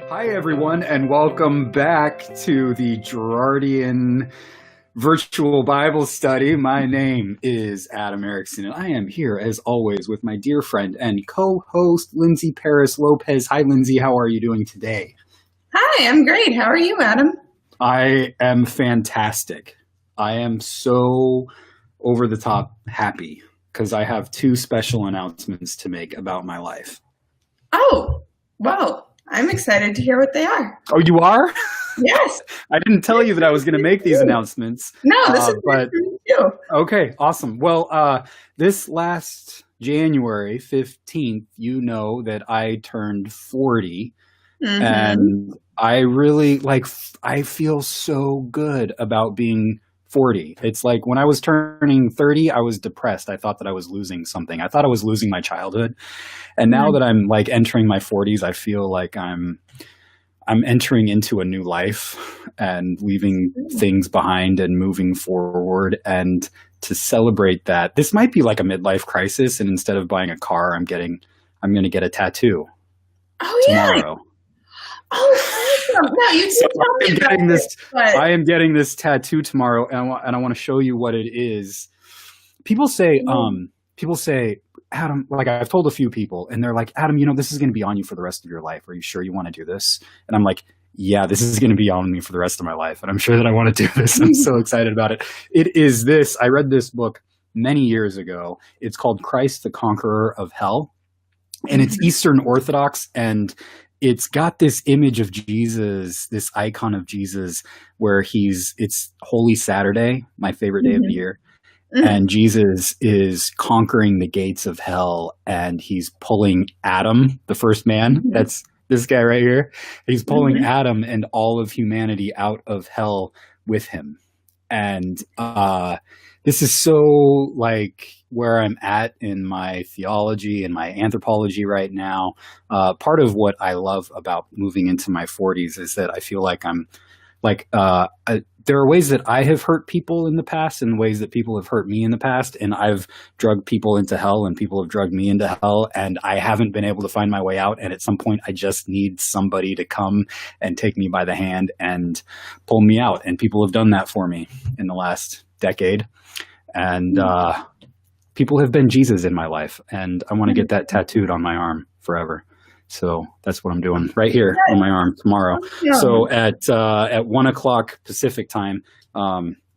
Hi, everyone, and welcome back to the Girardian virtual Bible study. My name is Adam Erickson, and I am here, as always, with my dear friend and co-host, Lindsay Paris Lopez. Hi, Lindsay. How are you doing today? Hi, I'm great. How are you, Adam? I am fantastic. I am so over the top happy because I have two special announcements to make about my life. Oh, well, I'm excited to hear what they are. Oh, you are? Yes. I didn't tell you that I was going to make these announcements. No, this is but for you. Okay, awesome. Well, this last January 15th, you know that I turned 40. Mm-hmm. And I really I feel so good about being 40. It's like when I was turning 30, I was depressed. I thought that I was losing something. I thought I was losing my childhood. And now that I'm like entering my 40s, I feel like I'm entering into a new life and leaving things behind and moving forward. And to celebrate that, this might be like a midlife crisis. And instead of buying a car, I'm going to get a tattoo tomorrow. Yeah. Oh, awesome. No, you So tell me about this. I am getting this tattoo tomorrow, and I want to show you what it is. People say, Adam, like I've told a few people, and they're like, Adam, this is going to be on you for the rest of your life. Are you sure you want to do this? And I'm like, yeah, this is going to be on me for the rest of my life, and I'm sure that I want to do this. I'm so excited about it. It is this. I read this book many years ago. It's called Christ the Conqueror of Hell, and it's Eastern Orthodox, and it's got this image of Jesus, this icon of Jesus, where it's Holy Saturday, my favorite day of the year. And Jesus is conquering the gates of hell, and he's pulling Adam, the first man. That's this guy right here. He's pulling Adam and all of humanity out of hell with him. And this is so like where I'm at in my theology and my anthropology right now. Part of what I love about moving into my 40s is that I feel like I'm like there are ways that I have hurt people in the past and ways that people have hurt me in the past. And I've drugged people into hell and people have drugged me into hell. And I haven't been able to find my way out. And at some point, I just need somebody to come and take me by the hand and pull me out. And people have done that for me in the last decade. And people have been Jesus in my life. And I want to get that tattooed on my arm forever. So that's what I'm doing right here on my arm tomorrow. Yeah. So at 1:00 Pacific time,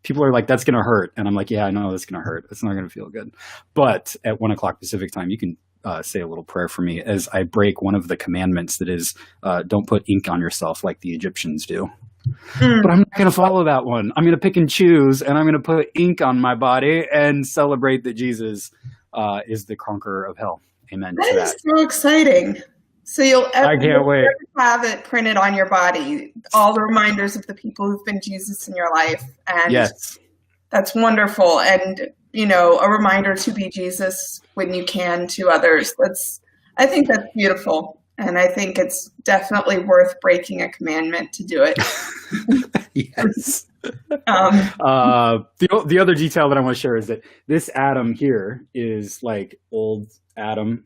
people are like, that's going to hurt. And I'm like, yeah, I know that's going to hurt. It's not going to feel good. But at 1:00 Pacific time, you can say a little prayer for me as I break one of the commandments that is, don't put ink on yourself like the Egyptians do. But I'm not going to follow that one. I'm going to pick and choose, and I'm going to put ink on my body and celebrate that Jesus is the conqueror of hell. Amen. That is so exciting. So I can't wait. Have it printed on your body, all the reminders of the people who've been Jesus in your life. And yes, that's wonderful. And, a reminder to be Jesus when you can to others. I think that's beautiful. And I think it's definitely worth breaking a commandment to do it. Yes. The other detail that I want to share is that this Adam here is like old Adam.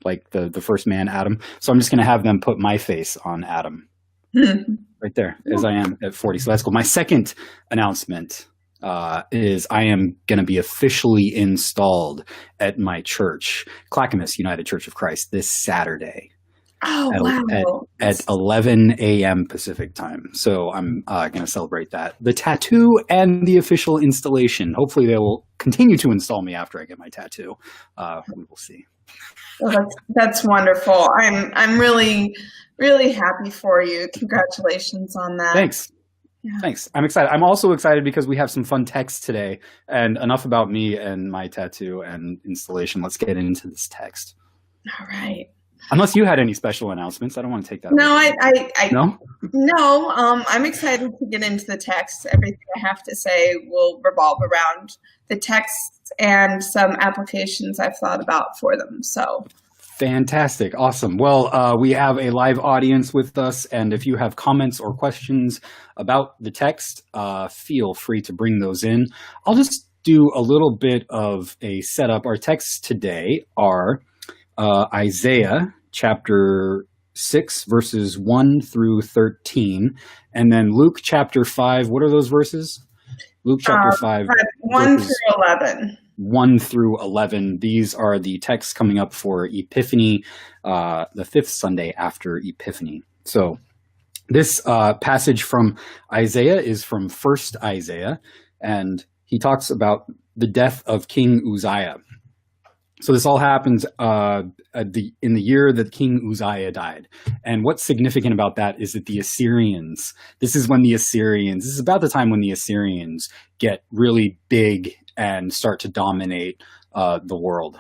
Like the first man, Adam. So I'm just going to have them put my face on Adam right there as I am at 40. So that's cool. My second announcement is I am going to be officially installed at my church, Clackamas United Church of Christ, this Saturday. Oh, wow. At 11 a.m. Pacific time. So I'm going to celebrate that. The tattoo and the official installation. Hopefully they will continue to install me after I get my tattoo. We will see. Well, that's wonderful. I'm really, really happy for you. Congratulations on that. Thanks. Yeah. Thanks. I'm excited. I'm also excited because we have some fun text today. And enough about me and my tattoo and installation. Let's get into this text. All right. Unless you had any special announcements, I don't want to take that away. No. I'm excited to get into the text. Everything I have to say will revolve around the text and some applications I've thought about for them. So fantastic. Awesome. Well, we have a live audience with us, and if you have comments or questions about the text, feel free to bring those in. I'll just do a little bit of a setup. Our texts today are Isaiah chapter 6, verses 1 through 13. And then Luke chapter 5, what are those verses? Luke chapter 5, 1 through 11. 1 through 11. These are the texts coming up for Epiphany, the fifth Sunday after Epiphany. So this passage from Isaiah is from 1st Isaiah, and he talks about the death of King Uzziah. So this all happens in the year that King Uzziah died. And what's significant about that is that this is about the time when the Assyrians get really big and start to dominate the world,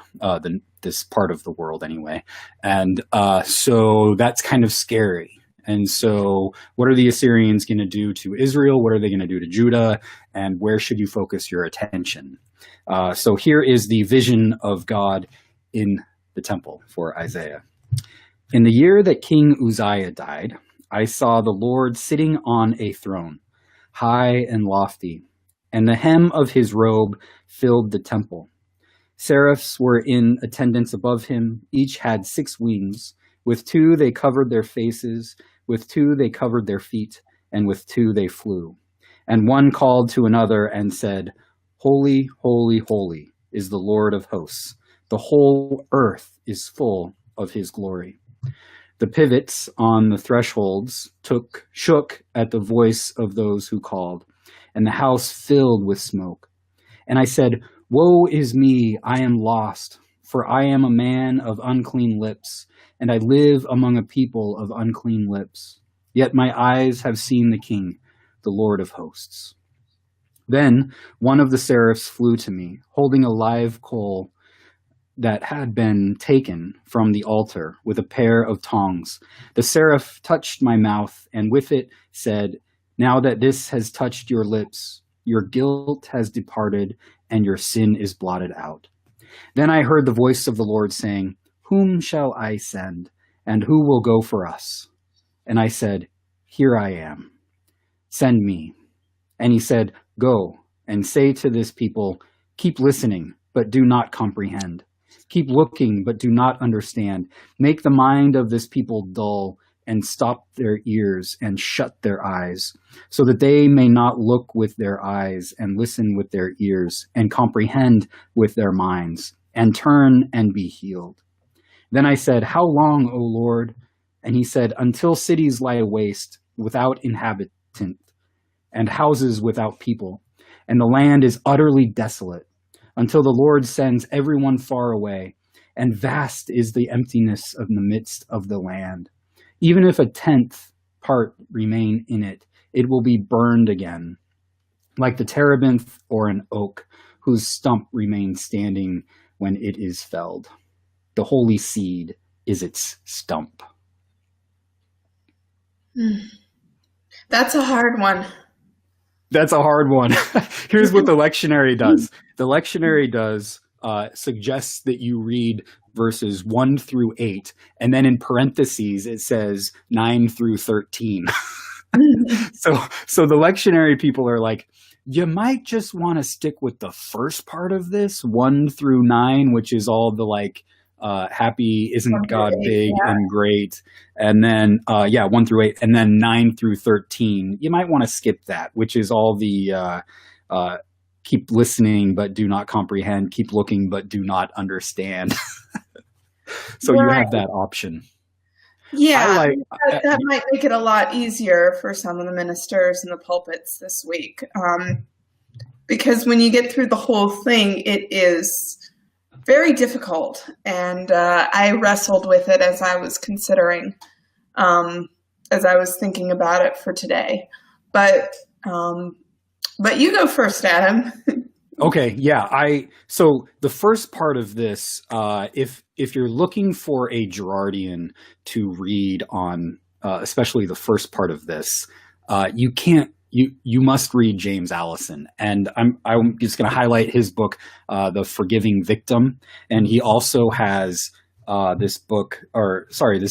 this part of the world anyway. And so that's kind of scary. And so what are the Assyrians going to do to Israel? What are they going to do to Judah? And where should you focus your attention? So here is the vision of God in the temple for Isaiah. In the year that King Uzziah died, I saw the Lord sitting on a throne, high and lofty, and the hem of his robe filled the temple. Seraphs were in attendance above him. Each had 6 wings. With 2 they covered their faces, with 2 they covered their feet, and with 2 they flew. And one called to another and said, Holy, holy, holy is the Lord of hosts. The whole earth is full of his glory. The pivots on the thresholds shook at the voice of those who called, and the house filled with smoke. And I said, Woe is me, I am lost, for I am a man of unclean lips, and I live among a people of unclean lips. Yet my eyes have seen the King, the Lord of hosts. Then one of the seraphs flew to me, holding a live coal that had been taken from the altar with a pair of tongs. The seraph touched my mouth, and with it said, Now that this has touched your lips, your guilt has departed, and your sin is blotted out. Then I heard the voice of the Lord saying, Whom shall I send, and who will go for us? And I said, Here I am. Send me. And he said, Go and say to this people, Keep listening, but do not comprehend. Keep looking, but do not understand. Make the mind of this people dull, and stop their ears and shut their eyes, so that they may not look with their eyes and listen with their ears and comprehend with their minds and turn and be healed. Then I said, How long, O Lord? And he said, Until cities lie waste without inhabitant and houses without people, and the land is utterly desolate, until the Lord sends everyone far away, and vast is the emptiness of the midst of the land. Even if 1/10 part remain in it, it will be burned again, like the terebinth or an oak, whose stump remains standing when it is felled. The holy seed is its stump. That's a hard one. That's a hard one. Here's what the lectionary does. The lectionary suggests that you read verses 1 through 8, and then in parentheses it says 9 through 13. So the lectionary people are like, you might just want to stick with the first part of this, 1 through 9, which is all the happy, isn't God big and great, and then 1 through 8, and then 9 through 13. You might want to skip that, which is all the keep listening but do not comprehend, keep looking but do not understand. So you have that option. Yeah, that might make it a lot easier for some of the ministers in the pulpits this week, because when you get through the whole thing, it is very difficult, and I wrestled with it as I was considering, as I was thinking about it for today. But you go first, Adam. Okay, yeah. So the first part of this, if you're looking for a Girardian to read on, especially the first part of this, you must read James Allison, and I'm just going to highlight his book, The Forgiving Victim, and he also has this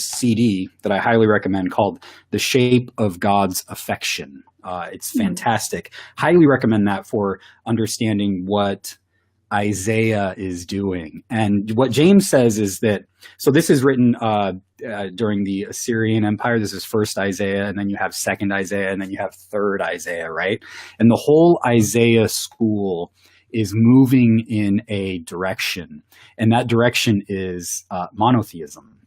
CD that I highly recommend called The Shape of God's Affection. It's fantastic. Highly recommend that for understanding what Isaiah is doing. And what James says is that, so this is written during the Assyrian Empire. This is first Isaiah, and then you have second Isaiah, and then you have third Isaiah, right? And the whole Isaiah school is moving in a direction, and that direction is monotheism.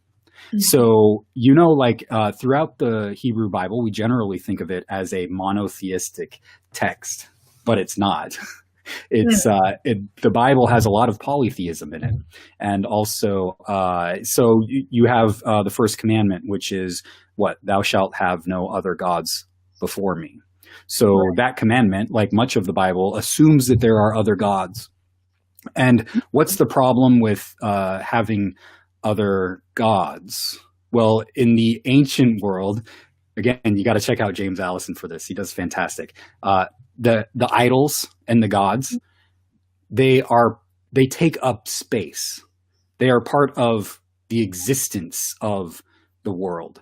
So, throughout the Hebrew Bible, we generally think of it as a monotheistic text, but it's not. It's the Bible has a lot of polytheism in it, and also you have the first commandment, which is what? Thou shalt have no other gods before me. So that commandment, like much of the Bible, assumes that there are other gods. And what's the problem with having other gods? Well, in the ancient world, again, you got to check out James Allison for this. He does fantastic. The idols and the gods, they take up space. They are part of the existence of the world.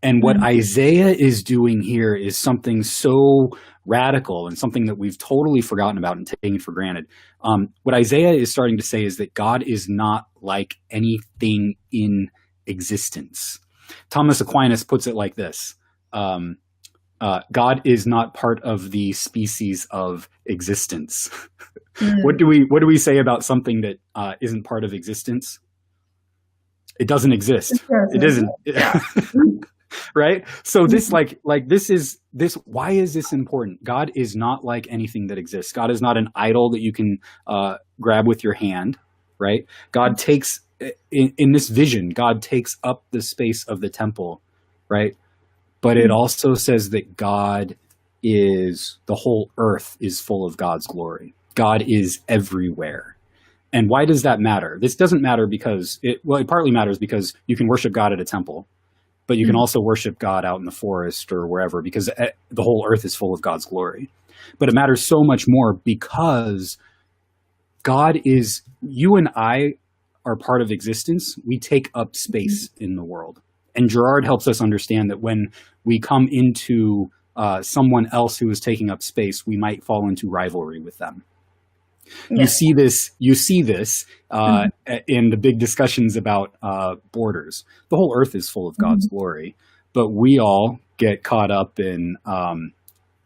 And what Isaiah is doing here is something so radical and something that we've totally forgotten about and taken for granted. What Isaiah is starting to say is that God is not like anything in existence. Thomas Aquinas puts it like this. God is not part of the species of existence. What do we say about something that isn't part of existence? It doesn't exist. It isn't. Yeah. Right? So this why is this important? God is not like anything that exists. God is not an idol that you can grab with your hand, right? God takes in this vision, God takes up the space of the temple, right? But it also says that the whole earth is full of God's glory. God is everywhere. And why does that matter? This doesn't matter because it partly matters because you can worship God at a temple, but you can also worship God out in the forest or wherever because the whole earth is full of God's glory. But it matters so much more because you and I are part of existence. We take up space in the world. And Girard helps us understand that when we come into someone else who is taking up space, we might fall into rivalry with them. Yeah. You see this in the big discussions about borders. The whole earth is full of God's glory, but we all get caught up in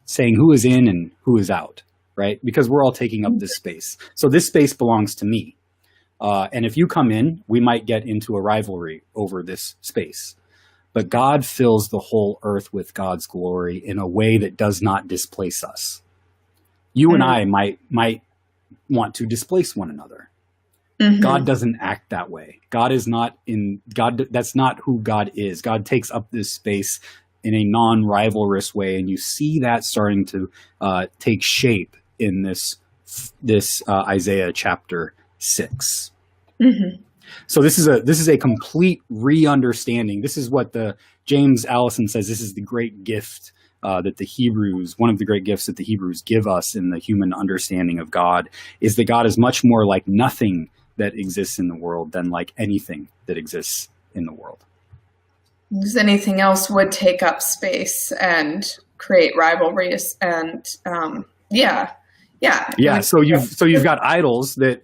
saying who is in and who is out, right? Because we're all taking up this space. So this space belongs to me. And if you come in, we might get into a rivalry over this space. But God fills the whole earth with God's glory in a way that does not displace us. You and I might want to displace one another. God doesn't act that way. That's not who God is. God takes up this space in a non-rivalrous way, and you see that starting to take shape in this Isaiah chapter 6. So this is a complete re-understanding. This is what James Allison says. This is the great gift one of the great gifts that the Hebrews give us in the human understanding of God, is that God is much more like nothing that exists in the world than like anything that exists in the world. Because anything else would take up space and create rivalries, and yeah. So you've got idols that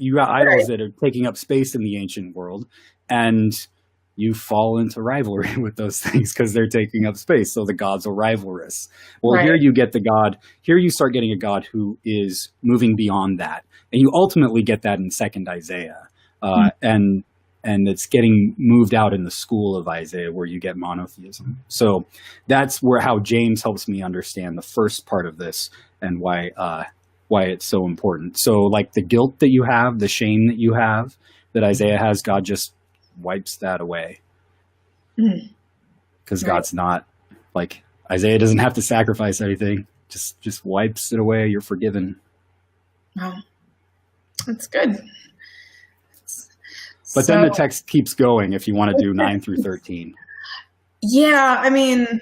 are taking up space in the ancient world, and you fall into rivalry with those things because they're taking up space. So the gods are rivalrous. Well, Here you start getting a God who is moving beyond that. And you ultimately get that in second Isaiah. And it's getting moved out in the school of Isaiah where you get monotheism. So that's how James helps me understand the first part of this and why it's so important. So like the guilt that you have, the shame that you have, that Isaiah has, God just wipes that away. Because God's not like Isaiah doesn't have to sacrifice anything. Just wipes it away. You're forgiven. Wow. That's good. But then the text keeps going if you want to do 9 through 13. Yeah, I mean,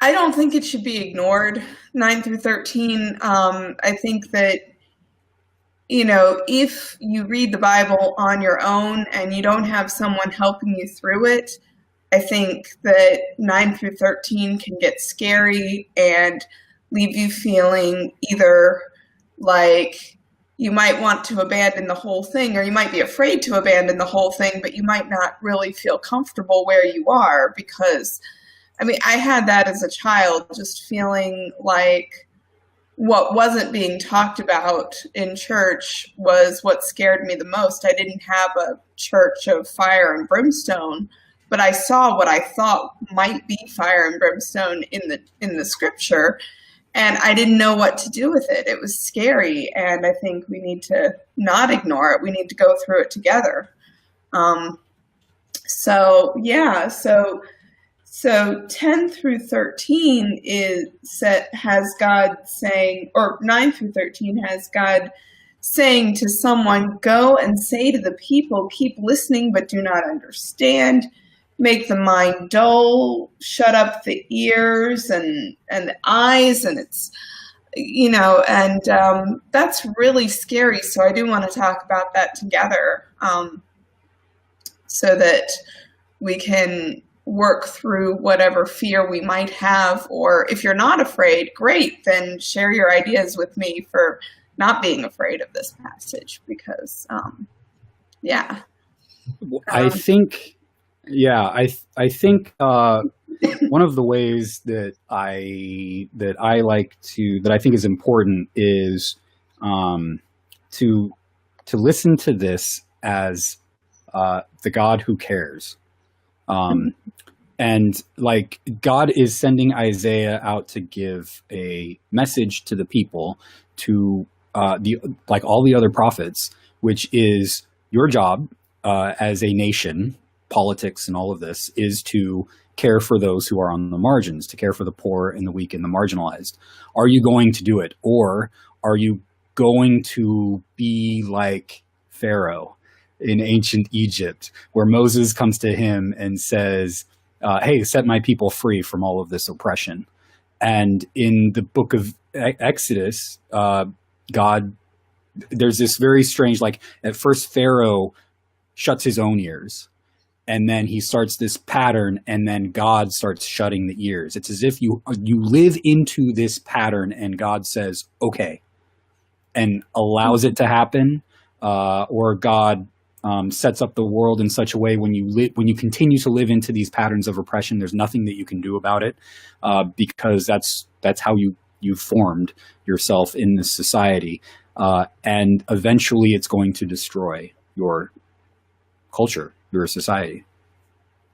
I don't think it should be ignored, 9 through 13. I think that, if you read the Bible on your own and you don't have someone helping you through it, I think that 9 through 13 can get scary and leave you feeling either Like, you might want to abandon the whole thing, or you might be afraid to abandon the whole thing, but you might not really feel comfortable where you are because, I mean, I had that as a child, just feeling like what wasn't being talked about in church was what scared me the most. I didn't have a church of fire and brimstone, but I saw what I thought might be fire and brimstone in the scripture, and I didn't know what to do with it. It was scary, and I think we need to not ignore it. We need to go through it together. So 10 through 13 has God saying, or 9 through 13 has God saying to someone, go and say to the people, keep listening but do not understand. Make the mind dull, shut up the ears and the eyes, and it's, that's really scary. So I do want to talk about that together, so that we can work through whatever fear we might have. Or if you're not afraid, great, then share your ideas with me for not being afraid of this passage, because I think one of the ways that I think is important is to listen to this as the God who cares. And like, God is sending Isaiah out to give a message to the people, to like all the other prophets, which is your job as a nation. Politics and all of this is to care for those who are on the margins, to care for the poor and the weak and the marginalized. Are you going to do it? Or are you going to be like Pharaoh in ancient Egypt, where Moses comes to him and says, hey, set my people free from all of this oppression? And in the book of Exodus, God, there's this very strange, like, at first Pharaoh shuts his own ears, and then he starts this pattern, and then God starts shutting the ears. It's as if you live into this pattern, and God says, okay, and allows it to happen, or God sets up the world in such a way when you continue to live into these patterns of oppression, there's nothing that you can do about it, because that's how you formed yourself in this society, and eventually it's going to destroy your culture, your society.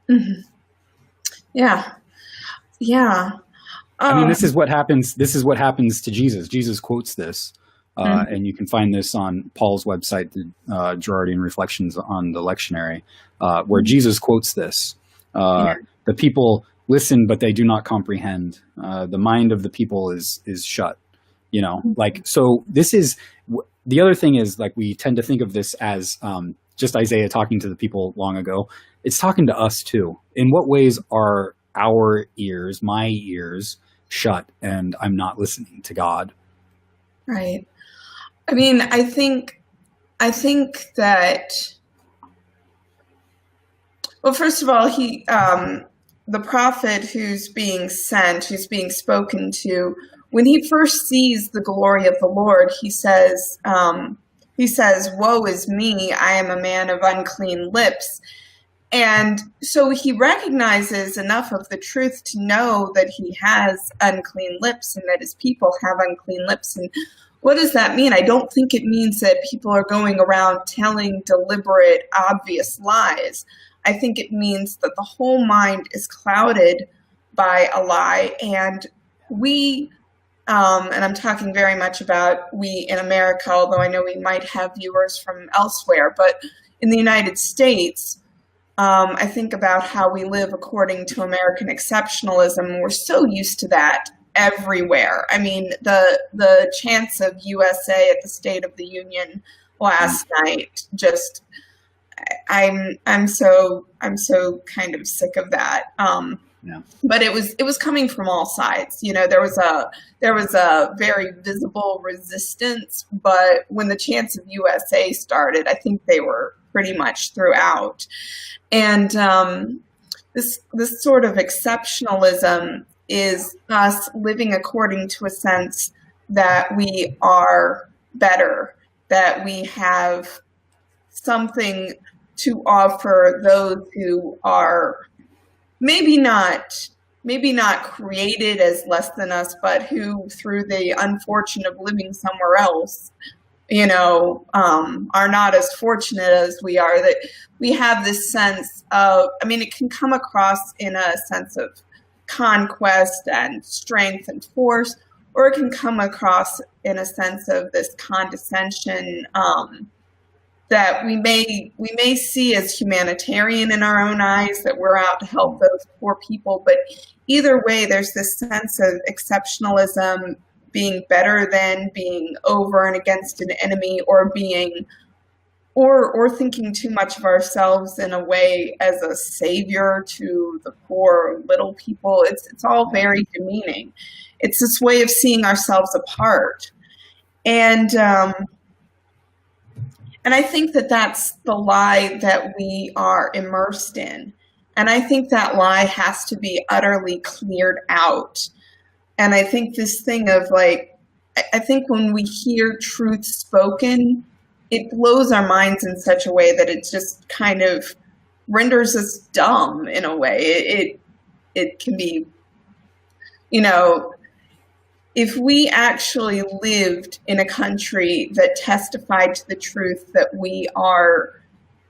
Mm-hmm. Yeah. I mean, this is what happens to Jesus. Jesus quotes this. And you can find this on Paul's website, the Girardian Reflections on the Lectionary, where Jesus quotes this. The people listen, but they do not comprehend. The mind of the people is shut. Like, so this is the other thing is, like, we tend to think of this as just Isaiah talking to the people long ago. It's talking to us too. In what ways are our ears, my ears, shut, and I'm not listening to God? Right. I mean, I think that, well, first of all, the prophet who's being spoken to, when he first sees the glory of the Lord, he says, woe is me, I am a man of unclean lips. And so he recognizes enough of the truth to know that he has unclean lips and that his people have unclean lips. And what does that mean? I don't think it means that people are going around telling deliberate, obvious lies. I think it means that the whole mind is clouded by a lie. And we, and I'm talking very much about we in America, although I know we might have viewers from elsewhere, but in the United States, I think about how we live according to American exceptionalism. We're so used to that everywhere. I mean, the chants of USA at the State of the Union last night, just I'm so kind of sick of that. Yeah. But it was coming from all sides. There was a very visible resistance, but when the chants of USA started, I think they were pretty much throughout. And this sort of exceptionalism is us living according to a sense that we are better, that we have something to offer those who are maybe not created as less than us, but who, through the unfortune of living somewhere else, are not as fortunate as we are. That we have this sense of, it can come across in a sense of conquest and strength and force, or it can come across in a sense of this condescension that we may see as humanitarian in our own eyes, that we're out to help those poor people. But either way, there's this sense of exceptionalism, being better than, being over and against an enemy, or thinking too much of ourselves in a way as a savior to the poor little people. It's all very demeaning. It's this way of seeing ourselves apart. And I think that that's the lie that we are immersed in. And I think that lie has to be utterly cleared out. And I think this thing of I think when we hear truth spoken, it blows our minds in such a way that it just kind of renders us dumb in a way. It can be, if we actually lived in a country that testified to the truth that we are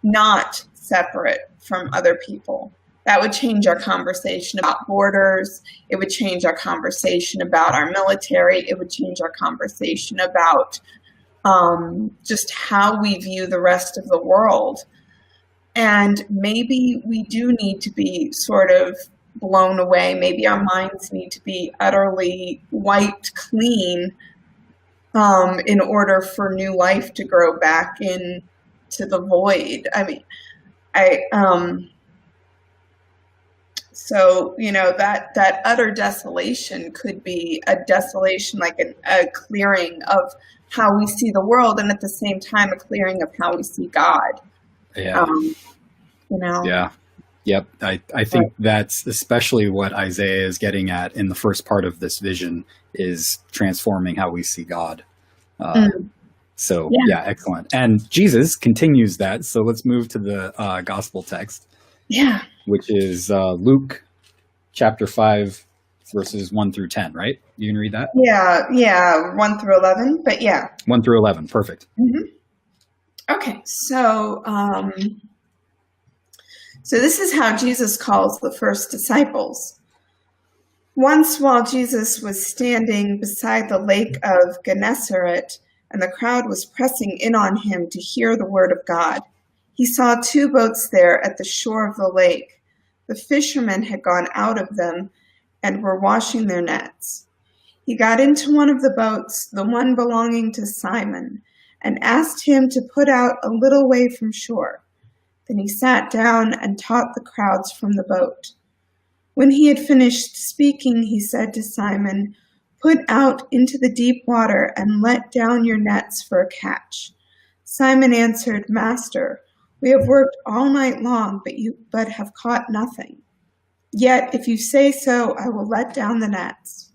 not separate from other people, that would change our conversation about borders. It would change our conversation about our military. It would change our conversation about just how we view the rest of the world. And maybe we do need to be sort of blown away. Maybe our minds need to be utterly wiped clean in order for new life to grow back into the void. So, that utter desolation could be a desolation, like a clearing of how we see the world, and at the same time, a clearing of how we see God. Yeah. Yeah. Yep. I think that's especially what Isaiah is getting at in the first part of this vision, is transforming how we see God. So, yeah, excellent. And Jesus continues that. So let's move to the gospel text. Yeah. Which is Luke chapter 5, verses 1 through 10, right? You can read that? Yeah, 1 through 11, but yeah. 1 through 11, perfect. Mm-hmm. Okay, so this is how Jesus calls the first disciples. Once while Jesus was standing beside the lake of Gennesaret, and the crowd was pressing in on him to hear the word of God, he saw 2 boats there at the shore of the lake. The fishermen had gone out of them and were washing their nets. He got into one of the boats, the one belonging to Simon, and asked him to put out a little way from shore. Then he sat down and taught the crowds from the boat. When he had finished speaking, he said to Simon, "Put out into the deep water and let down your nets for a catch." Simon answered, "Master, we have worked all night long, but have caught nothing. Yet, if you say so, I will let down the nets."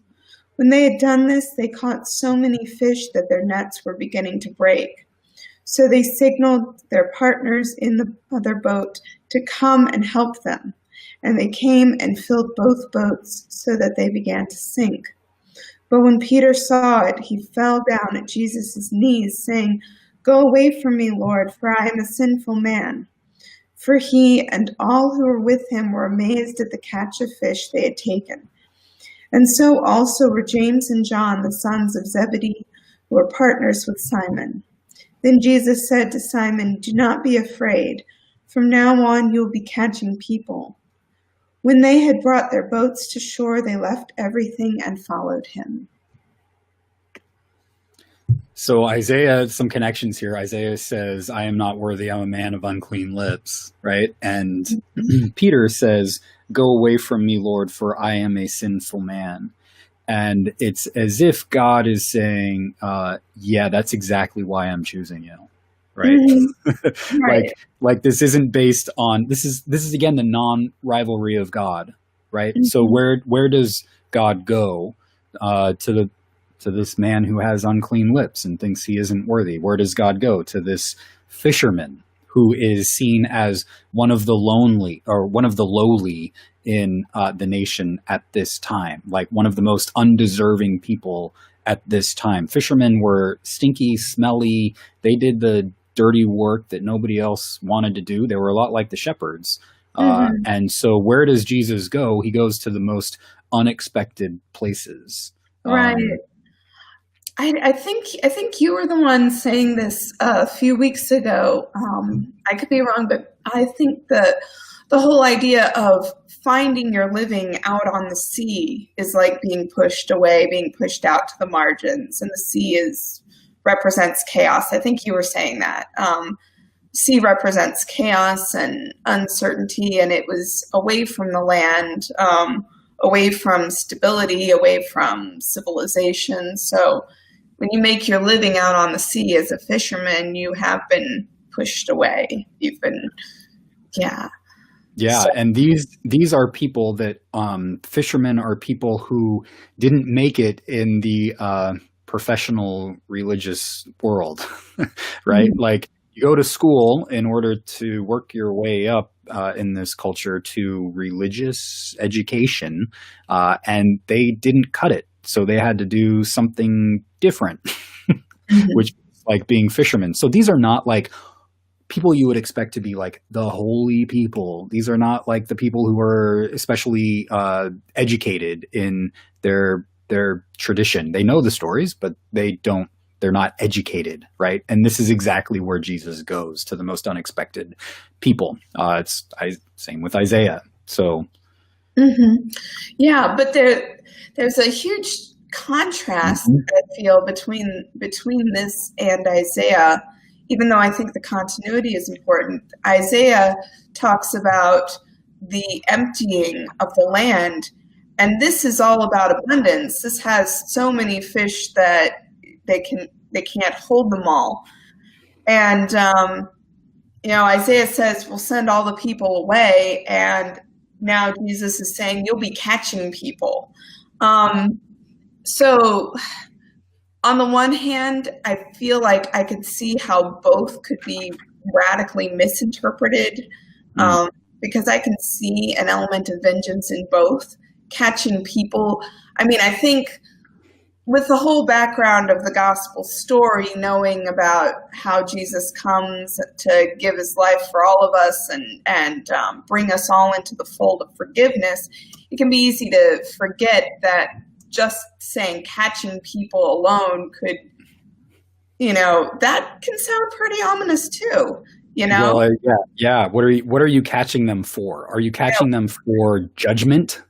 When they had done this, they caught so many fish that their nets were beginning to break. So they signaled their partners in the other boat to come and help them. And they came and filled both boats so that they began to sink. But when Peter saw it, he fell down at Jesus' knees, saying, "Go away from me, Lord, for I am a sinful man." For he and all who were with him were amazed at the catch of fish they had taken. And so also were James and John, the sons of Zebedee, who were partners with Simon. Then Jesus said to Simon, "Do not be afraid. From now on you will be catching people." When they had brought their boats to shore, they left everything and followed him. So Isaiah, some connections here. Isaiah says, "I am not worthy, I'm a man of unclean lips," right? And Peter says, "Go away from me, Lord, for I am a sinful man." And it's as if God is saying, yeah, that's exactly why I'm choosing you, right? Mm-hmm. Right. like this isn't based on, this is again, the non-rivalry of God, right? Mm-hmm. So where does God go to To this man who has unclean lips and thinks he isn't worthy. Where does God go? To this fisherman who is seen as one of the lonely or one of the lowly in the nation at this time, like one of the most undeserving people at this time. Fishermen were stinky, smelly. They did the dirty work that nobody else wanted to do. They were a lot like the shepherds. And so where does Jesus go? He goes to the most unexpected places. Right. I think you were the one saying this a few weeks ago. I could be wrong, but I think the whole idea of finding your living out on the sea is like being pushed away, being pushed out to the margins, and the sea represents chaos. I think you were saying that. Sea represents chaos and uncertainty, and it was away from the land, away from stability, away from civilization. So when you make your living out on the sea as a fisherman, you have been pushed away. You've been, yeah. Yeah, so, and these are people that fishermen are people who didn't make it in the professional religious world, right? Mm-hmm. Like you go to school in order to work your way up in this culture to religious education, and they didn't cut it. So they had to do something different, which is like being fishermen. So these are not like people you would expect to be like the holy people. These are not like the people who are especially educated in their tradition. They know the stories, but they're not educated, right? And this is exactly where Jesus goes, to the most unexpected people. Same with Isaiah. So, yeah, but there's a huge contrast I feel between this and Isaiah. Even though I think the continuity is important, Isaiah talks about the emptying of the land, and this is all about abundance. This has so many fish that they can't hold them all. And Isaiah says, we'll send all the people away, and now Jesus is saying you'll be catching people. So on the one hand, I feel like I could see how both could be radically misinterpreted, because I can see an element of vengeance in both. Catching people, I mean, I think with the whole background of the gospel story, knowing about how Jesus comes to give his life for all of us and bring us all into the fold of forgiveness, it can be easy to forget that just saying catching people alone could, that can sound pretty ominous too, Well, yeah. What are you catching them for? Are you catching them for judgment?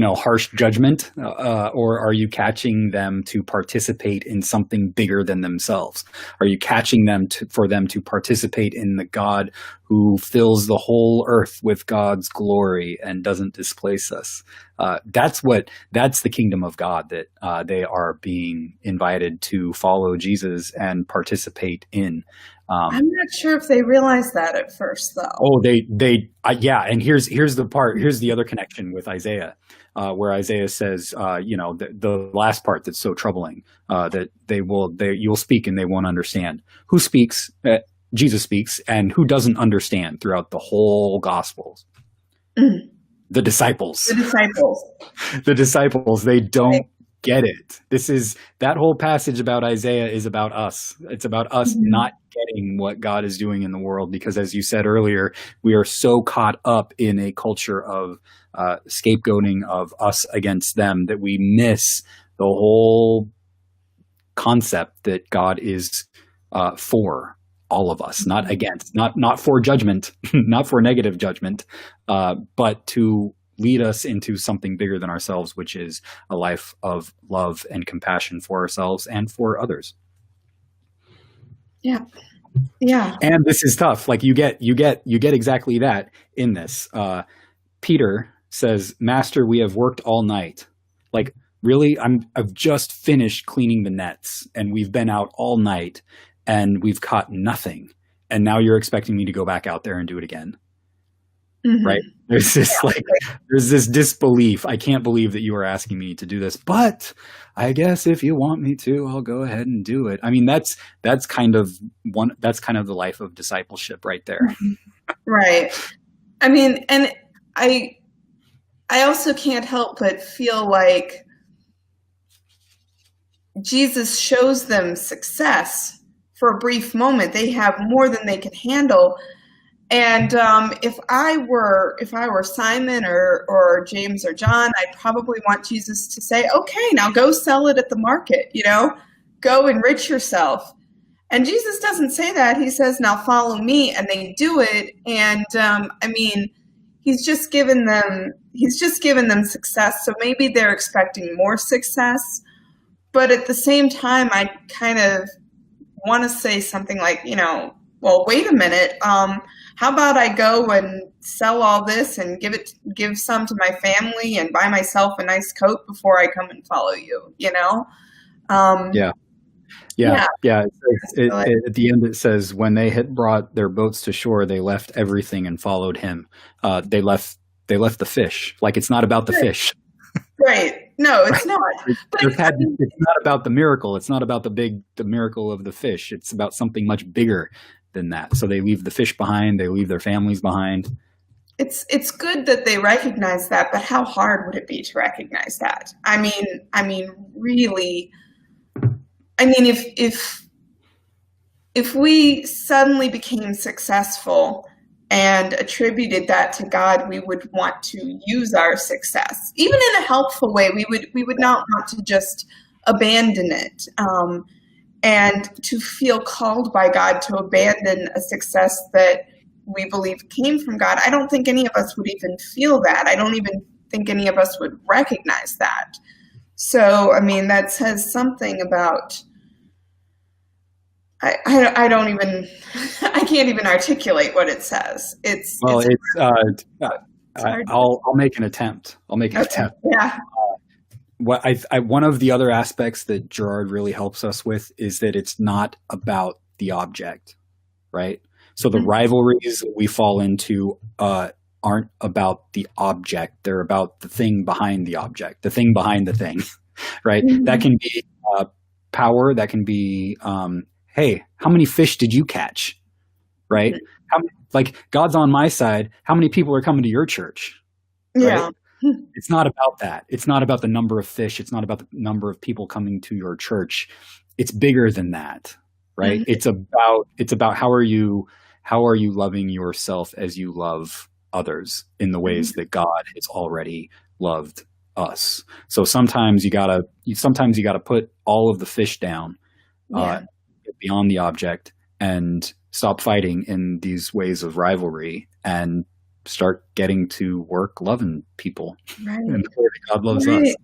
Harsh judgment, or are you catching them to participate in something bigger than themselves? Are you catching them for them to participate in the God who fills the whole earth with God's glory and doesn't displace us? That's the kingdom of God that they are being invited to follow Jesus and participate in. I'm not sure if they realized that at first, though. Oh, yeah. And here's the other connection with Isaiah, where Isaiah says, the last part that's so troubling, that you'll speak and they won't understand. Who speaks? Jesus speaks, and who doesn't understand throughout the whole Gospels? The disciples. The disciples. They don't get it. That whole passage about Isaiah is about us. It's about us not getting what God is doing in the world, because as you said earlier, we are so caught up in a culture of scapegoating of us against them that we miss the whole concept that God is for all of us, not against, not for judgment, not for negative judgment, but to lead us into something bigger than ourselves, which is a life of love and compassion for ourselves and for others. Yeah. And this is tough. Like you get exactly that in this. Peter says, "Master, we have worked all night." Like, really? I've just finished cleaning the nets, and we've been out all night, and we've caught nothing. And now you're expecting me to go back out there and do it again? right? Mm-hmm. There's this Yeah. there's this disbelief. I can't believe that you are asking me to do this, but I guess if you want me to, I'll go ahead and do it. I mean, that's kind of the life of discipleship right there. Right. I mean, and I also can't help but feel like Jesus shows them success for a brief moment. They have more than they can handle. And if I were Simon or James or John, I'd probably want Jesus to say, "Okay, now go sell it at the market. Go enrich yourself." And Jesus doesn't say that. He says, "Now follow me," and they do it. And I mean, he's just given them success. So maybe they're expecting more success. But at the same time, I kind of want to say something like, well, wait a minute. How about I go and sell all this and give some to my family and buy myself a nice coat before I come and follow you, Yeah. At the end, it says, when they had brought their boats to shore, they left everything and followed him. They left the fish. Like, it's not about the fish. Right. No, it's not. It's not about the miracle. It's not about the miracle of the fish. It's about something much bigger than that. So they leave the fish behind. They leave their families behind. It's good that they recognize that, but how hard would it be to recognize that? I mean, really. I mean, if we suddenly became successful and attributed that to God, we would want to use our success, even in a helpful way. We would not want to just abandon it, and to feel called by God to abandon a success that we believe came from God. I don't think any of us would even feel that. I don't even think any of us would recognize that. So, I mean, that says something about. I don't even. I can't even articulate what it says. I'll make an attempt. Yeah. What one of the other aspects that Girard really helps us with is that it's not about the object, right? So the rivalries we fall into aren't about the object; they're about the thing behind the object, the thing behind the thing, right? Mm-hmm. That can be power. That can be, hey, how many fish did you catch, right? Like, God's on my side. How many people are coming to your church? Right? Yeah. It's not about that. It's not about the number of fish. It's not about the number of people coming to your church. It's bigger than that, right? Mm-hmm. It's about how are you loving yourself as you love others in the ways that God has already loved us. So sometimes you gotta put all of the fish down, beyond the object, and stop fighting in these ways of rivalry and start getting to work loving people, right? And the way that God loves us.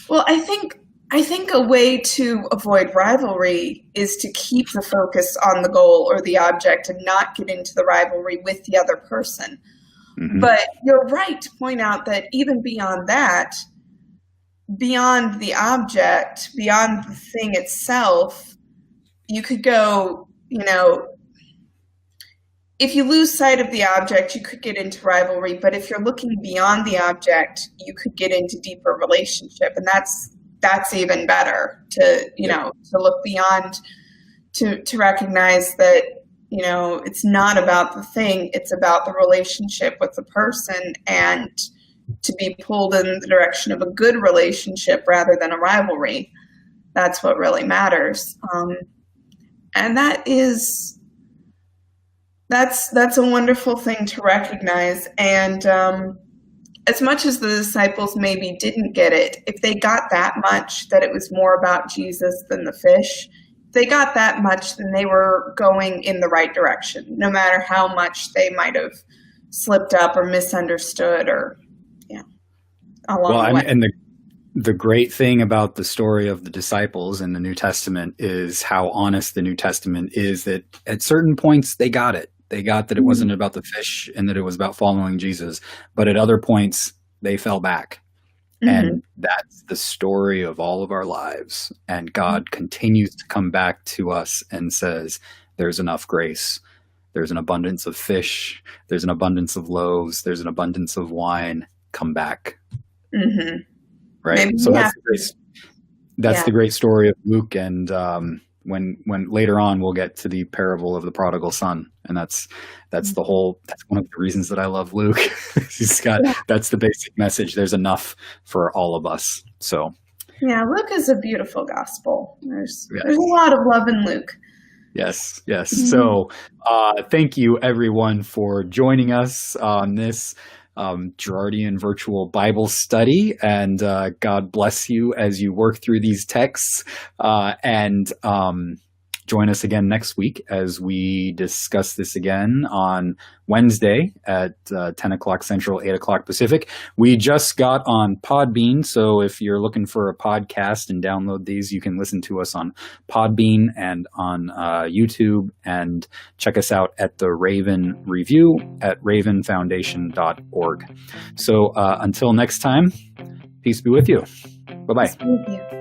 Well, I think a way to avoid rivalry is to keep the focus on the goal or the object and not get into the rivalry with the other person. Mm-hmm. But you're right to point out that even beyond that, beyond the object, beyond the thing itself, you could go, if you lose sight of the object, you could get into rivalry. But if you're looking beyond the object, you could get into deeper relationship. And that's even better to look beyond, to recognize that, it's not about the thing, it's about the relationship with the person, and to be pulled in the direction of a good relationship rather than a rivalry. That's what really matters. And that's a wonderful thing to recognize. And as much as the disciples maybe didn't get it, if they got that much, that it was more about Jesus than the fish, if they got that much, then they were going in the right direction, no matter how much they might have slipped up or misunderstood or, along the way. And the great thing about the story of the disciples in the New Testament is how honest the New Testament is, that at certain points they got it. They got that it wasn't about the fish and that it was about following Jesus. But at other points, they fell back. Mm-hmm. And that's the story of all of our lives. And God continues to come back to us and says, there's enough grace There's an abundance of fish. There's an abundance of loaves. There's an abundance of wine. Come back. Mm-hmm. Right. Maybe So we that's have to. that's Yeah. the great story of Luke. And when later on we'll get to the parable of the prodigal son, and that's one of the reasons that I love Luke. That's the basic message. There's enough for all of us. So Yeah, Luke is a beautiful gospel. There's yes. a lot of love in Luke. Yes. So thank you everyone for joining us on this Girardian virtual Bible study, and God bless you as you work through these texts, and join us again next week as we discuss this again on Wednesday at 10 o'clock Central, 8 o'clock Pacific. We just got on Podbean, so if you're looking for a podcast and download these, you can listen to us on Podbean and on YouTube, and check us out at the Raven Review at ravenfoundation.org. So until next time, peace be with you. Bye-bye. Peace be with you.